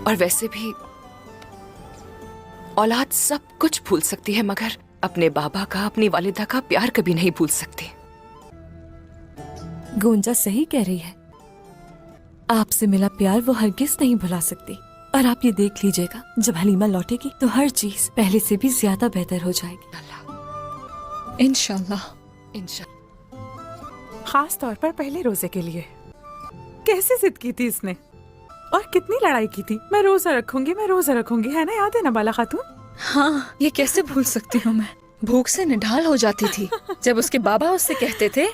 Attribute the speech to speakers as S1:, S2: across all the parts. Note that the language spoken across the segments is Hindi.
S1: और वैसे भी औलाद सब कुछ भूल सकती है, मगर अपने बाबा का, अपनी वालिदा का प्यार कभी नहीं भूल सकती।
S2: गुंजा सही कह रही है। आपसे मिला प्यार वो हरगिज नहीं भुला सकती। और आप ये देख लीजिएगा, जब हलीमा लौटेगी तो हर चीज पहले से भी ज्यादा बेहतर हो जाएगी।
S3: इंशाल्लाह।
S4: खास तौर पर पहले रोजे के लिए। कैसे जिद की थी इसने और कितनी लड़ाई की थी, मैं रोजा रखूंगी, मैं रोजा रखूंगी, है ना? याद है ना बाला खातून?
S3: हाँ, ये कैसे भूल सकती हूँ मैं। भूख से निढाल हो जाती थी जब उसके बाबा उससे कहते थे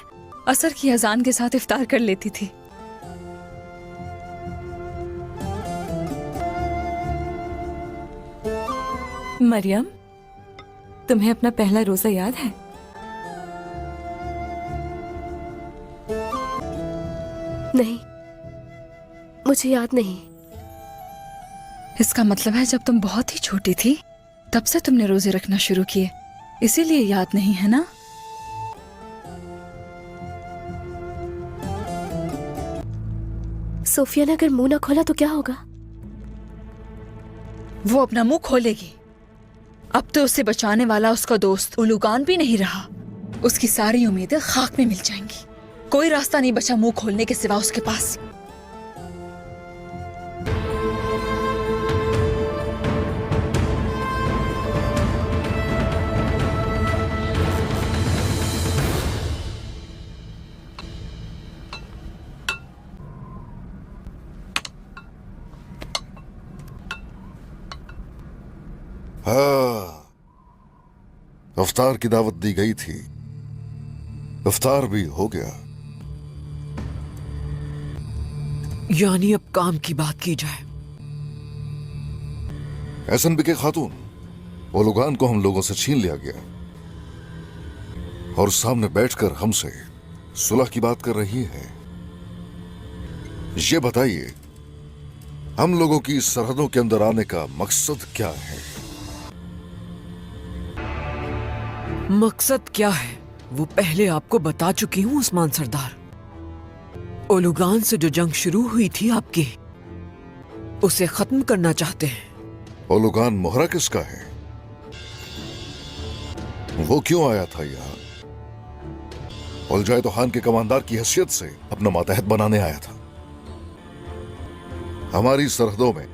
S3: असर की अजान के साथ इफ्तार कर लेती थी।
S2: मरियम, तुम्हें अपना पहला रोजा याद है?
S5: नहीं, मुझे याद नहीं।
S3: इसका मतलब है जब तुम बहुत ही छोटी थी तब से तुमने रोजे रखना शुरू किए, इसीलिए याद नहीं है ना?
S5: सोफिया ने अगर मुंह ना खोला तो क्या होगा?
S3: वो अपना मुंह खोलेगी। अब तो उसे बचाने वाला उसका दोस्त उलूगान भी नहीं रहा। उसकी सारी उम्मीदें खाक में मिल जाएंगी। कोई रास्ता नहीं बचा मुंह खोलने के सिवा उसके पास।
S6: हाँ, इफ्तार की दावत दी गई थी, इफ्तार भी हो गया।
S7: यानी अब काम की बात की जाए।
S6: एहसन बिके खातून, ओलुगान को हम लोगों से छीन लिया गया और सामने बैठकर हमसे सुलह की बात कर रही है। ये बताइए, हम लोगों की सरहदों के अंदर आने का मकसद क्या है?
S7: मकसद क्या है वो पहले आपको बता चुकी हूं उस्मान सरदार। ओलुगान से जो जंग शुरू हुई थी आपकी, उसे खत्म करना चाहते हैं।
S6: ओलुगान मोहरा किसका है? वो क्यों आया था यहां? उलजाए तो खान के कमांडर की हैसियत से अपना मातहत बनाने आया था। हमारी सरहदों में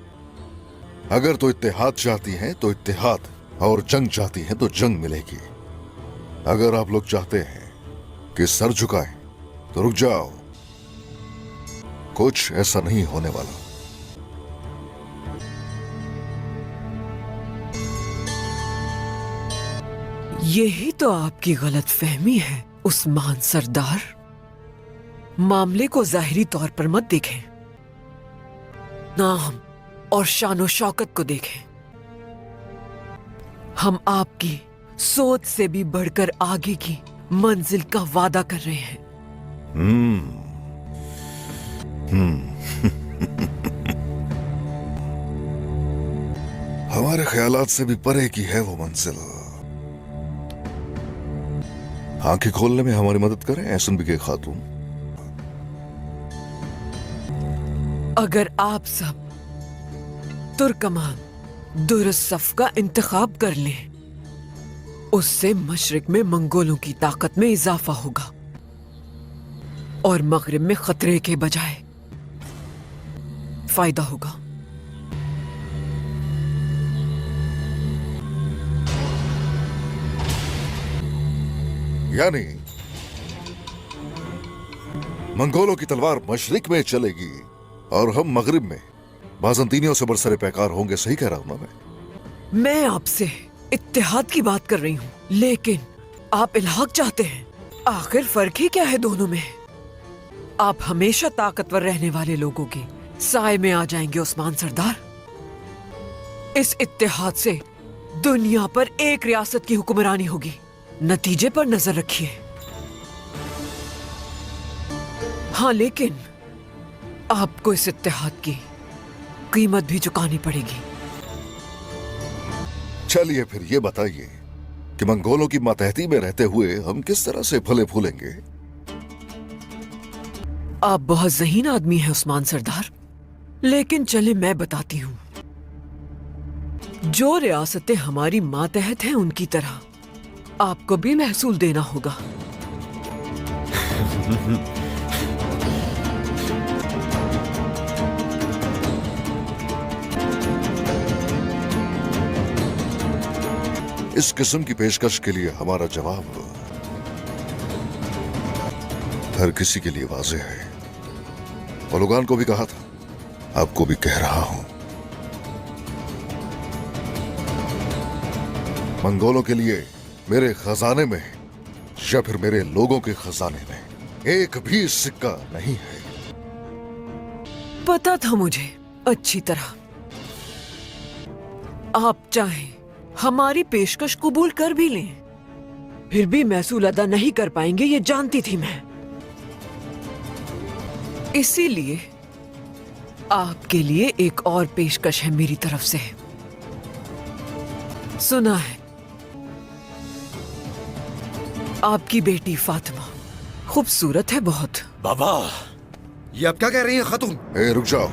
S6: अगर तो इत्तेहाद चाहती हैं तो इत्तेहाद, और जंग चाहती हैं तो जंग मिलेगी। अगर आप लोग चाहते हैं कि सर झुकाएं तो रुक जाओ, कुछ ऐसा नहीं होने वाला।
S7: यही तो आपकी गलतफहमी है उस्मान सरदार। मामले को जाहिरी तौर पर मत देखें, नाम और शानो शौकत को देखें। हम आपकी सोच से भी बढ़कर आगे की मंजिल का वादा कर रहे हैं।
S6: हमारे ख्यालात से भी परे की है वो मंजिल। आंखें खोलने में हमारी मदद करें एहसन बिके खातून।
S7: अगर आप सब तुर्कमान दुरुस्सफ का इंतखाब कर लें, उससे मशरिक में मंगोलों की ताकत में इजाफा होगा और मगरिब में खतरे के बजाय फायदा होगा।
S6: यानी मंगोलों की तलवार मशरिक में चलेगी और हम मगरिब में बाजंतीनियों से बरसरे पैकार होंगे। सही कह रहा हूं ना
S7: मैं आपसे इत्तेहाद की बात कर रही हूं, लेकिन आप इल्हाक चाहते हैं। आखिर फर्क ही क्या है दोनों में? आप हमेशा ताकतवर रहने वाले लोगों के साए में आ जाएंगे उस्मान सरदार। इस इत्तेहाद से दुनिया पर एक रियासत की हुक्मरानी होगी। नतीजे पर नजर रखिए। हाँ, लेकिन आपको इस इत्तेहाद की कीमत भी चुकानी पड़ेगी।
S6: चलिए फिर ये बताइए कि मंगोलों की मातहती में रहते हुए हम किस तरह से फले फूलेंगे?
S7: आप बहुत ज़हीन आदमी हैं उस्मान सरदार, लेकिन चले मैं बताती हूं। जो रियासतें हमारी मातहत हैं उनकी तरह आपको भी महसूल देना होगा।
S6: इस किस्म की पेशकश के लिए हमारा जवाब हर किसी के लिए वाज़ेह है। ओलुगान को भी कहा था, आपको भी कह रहा हूं। मंगोलों के लिए मेरे खजाने में या फिर मेरे लोगों के खजाने में एक भी सिक्का नहीं है।
S7: पता था मुझे अच्छी तरह। आप चाहें हमारी पेशकश कबूल कर भी लें, फिर भी महसूल अदा नहीं कर पाएंगे, ये जानती थी मैं। इसीलिए आपके लिए एक और पेशकश है मेरी तरफ से। सुना है आपकी बेटी फातिमा खूबसूरत है बहुत।
S8: बाबा, ये आप क्या कह रही हैं खातून?
S6: रुक जाओ।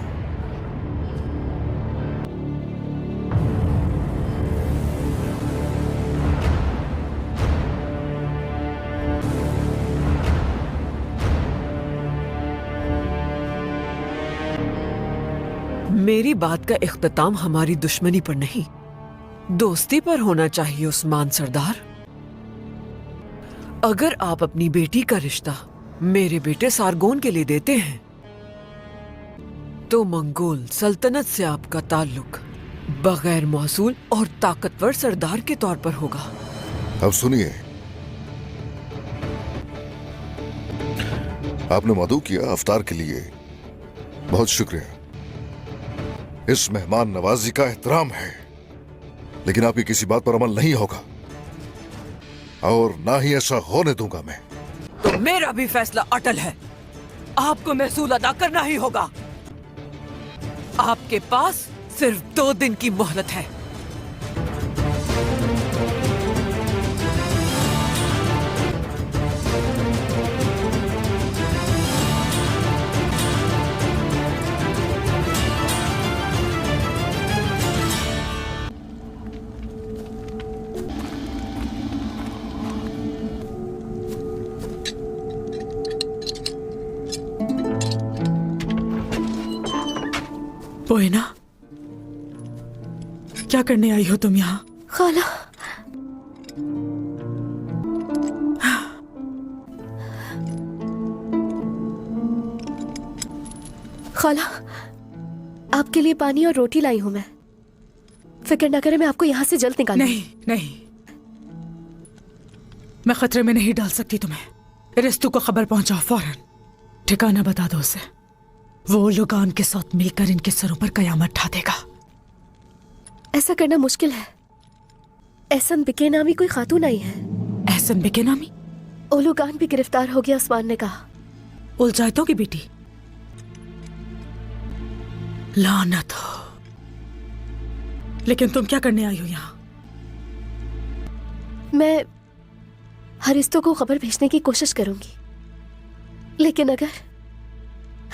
S7: मेरी बात का इख्तिताम हमारी दुश्मनी पर नहीं, दोस्ती पर होना चाहिए उस्मान सरदार। अगर आप अपनी बेटी का रिश्ता मेरे बेटे सारगोन के लिए देते हैं तो मंगोल सल्तनत से आपका ताल्लुक बगैर मौसूल और ताकतवर सरदार के तौर पर होगा।
S6: अब सुनिए, आपने मदऊ किया अफ्तार के लिए बहुत शुक्रिया। इस मेहमान नवाजी का एहतराम है, लेकिन आपकी किसी बात पर अमल नहीं होगा और ना ही ऐसा होने दूंगा मैं।
S7: तो मेरा भी फैसला अटल है, आपको महसूल अदा करना ही होगा। आपके पास सिर्फ 2 दिन की मोहलत है।
S4: बोएना, क्या करने आई हो तुम यहाँ?
S5: खाला, खाला, आपके लिए पानी और रोटी लाई हूं मैं। फिक्र न करें, मैं आपको यहाँ से जल्द निकालूंगी।
S4: नहीं नहीं, मैं खतरे में नहीं डाल सकती तुम्हें। रिस्तु को खबर पहुंचाओ फौरन, ठिकाना बता दो उसे। वो लुगान के साथ मिलकर इनके सरों पर कयामत ढा देगा।
S5: ऐसा करना मुश्किल है। एहसन बिके नामी कोई खातून आई है।
S4: एहसन बिके नामी?
S5: ओलुगान भी गिरफ्तार हो गया, उस्मान ने कहा।
S4: उलझायतों की बेटी? लानत हो। लेकिन तुम क्या करने आई हो यहाँ?
S5: मैं हरिस्तों को खबर भेजने की कोशिश करूंगी, लेकिन अगर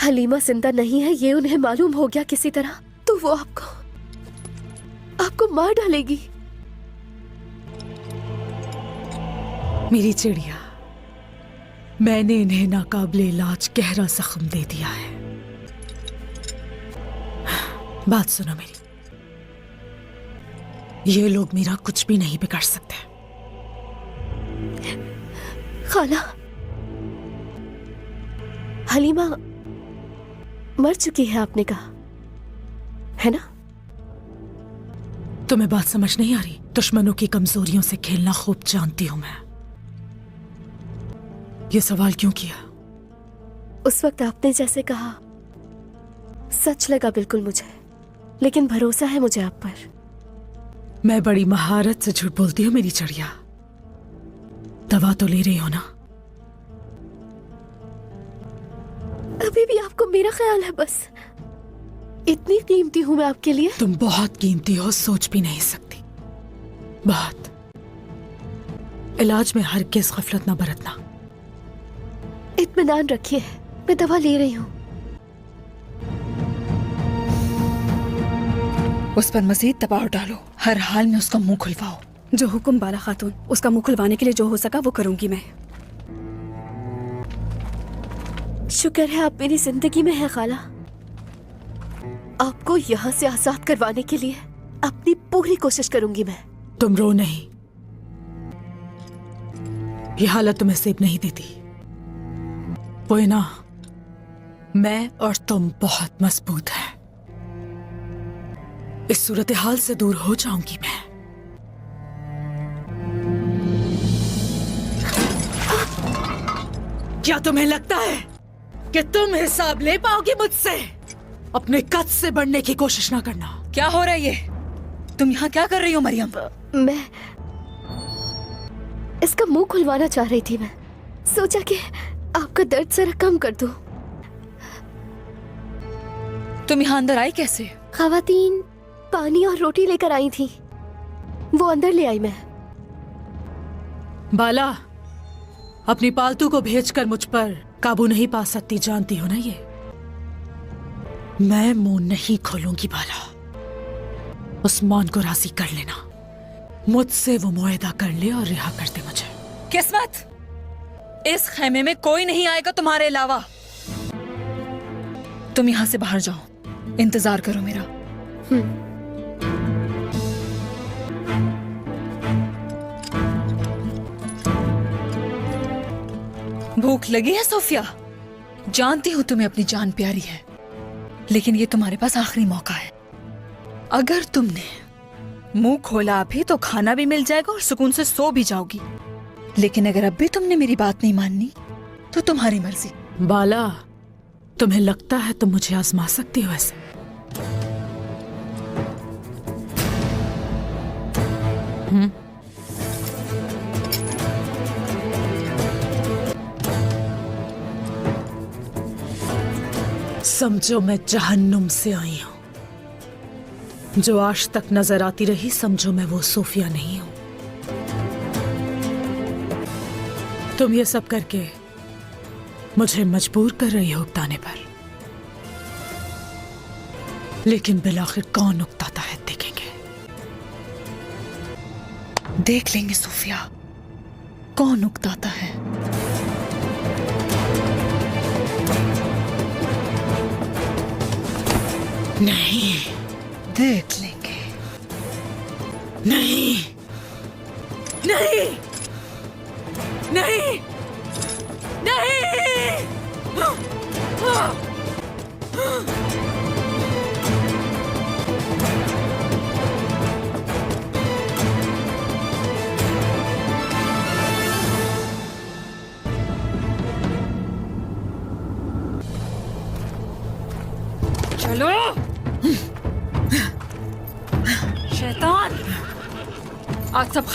S5: हलीमा जिंदा नहीं है ये उन्हें मालूम हो गया किसी तरह, तो वो आपको मार डालेगी।
S4: मेरी चिड़िया, मैंने इन्हें नाकाबिले इलाज गहरा जख्म दे दिया है। बात सुनो मेरी, ये लोग मेरा कुछ भी नहीं बिगाड़ सकते।
S5: खाला, हलीमा मर चुकी है आपने कहा, है ना?
S4: तुम्हें बात समझ नहीं आ रही? दुश्मनों की कमजोरियों से खेलना खूब जानती हूं मैं। ये सवाल क्यों किया?
S5: उस वक्त आपने जैसे कहा सच लगा बिल्कुल मुझे, लेकिन भरोसा है मुझे आप पर।
S4: मैं बड़ी महारत से झूठ बोलती हूँ मेरी चिड़िया। दवा तो ले रही हो ना?
S5: अभी भी आपको मेरा ख्याल है बस। इतनी कीमती हूं मैं आपके लिए।
S4: तुम बहुत कीमती हो, सोच भी नहीं सकती। बहुत। इलाज में हरगिज़ गफलत ना बरतना।
S5: इत्मीनान रखिए, मैं दवा ले रही हूं।
S3: उस पर मजीद दबाव डालो, हर हाल में उसका मुंह खुलवाओ।
S9: जो हुक्म बाला खातून, उसका मुंह खुलवाने के लिए जो हो सका वो करूंगी मैं।
S5: शुक्र है आप मेरी जिंदगी में है खाला। आपको यहाँ से आजाद करवाने के लिए अपनी पूरी कोशिश करूंगी मैं।
S4: तुम रो नहीं, ये हालत तुम्हें सेब नहीं देती। वो है ना, मैं और तुम बहुत मजबूत हैं। इस सूरत हाल से दूर हो जाऊंगी मैं। क्या तुम्हें लगता है कि तुम हिसाब ले पाओगे मुझसे? अपने कद से बढ़ने की कोशिश ना करना।
S3: क्या हो रहा है ये? तुम यहाँ क्या कर रही हो मरियम?
S5: मैं इसका मुंह खुलवाना चाह रही थी। मैं सोचा कि आपका दर्द जरा कम कर दूं।
S3: तुम यहाँ अंदर आई कैसे?
S5: खवातीन पानी और रोटी लेकर आई थी, वो अंदर ले आई मैं।
S4: बाला, अपनी पालतू को भेजकर मुझ पर काबू नहीं पा सकती, जानती हो ना ये? मैं मुंह नहीं खोलूंगी बाला। उस्मान को राजी कर लेना, मुझसे वो मुआहदा कर ले और रिहा कर दे मुझे।
S3: किस्मत, इस खैमे में कोई नहीं आएगा तुम्हारे अलावा। तुम यहाँ से बाहर जाओ, इंतजार करो मेरा। भूख लगी है सोफिया? जानती हूँ तुम्हें अपनी जान प्यारी है, लेकिन ये तुम्हारे पास आखिरी मौका है। अगर तुमने मुंह खोला अभी तो खाना भी मिल जाएगा और सुकून से सो भी जाओगी, लेकिन अगर अब भी तुमने मेरी बात नहीं माननी तो तुम्हारी मर्जी।
S4: बाला, तुम्हें लगता है तुम मुझे आजमा सकती हो ऐसे? समझो मैं जहन्नुम से आई हूं। जो आज तक नजर आती रही, समझो मैं वो सूफिया नहीं हूं। तुम ये सब करके मुझे मजबूर कर रही हो उकताने पर, लेकिन बिलाखिर कौन उकताता है देखेंगे।
S3: देख लेंगे सोफिया, कौन उकताता है।
S4: नहीं,
S3: देख लेंगे।
S4: नहीं, नहीं, नहीं, नहीं।
S3: चलो शैतान, आज सब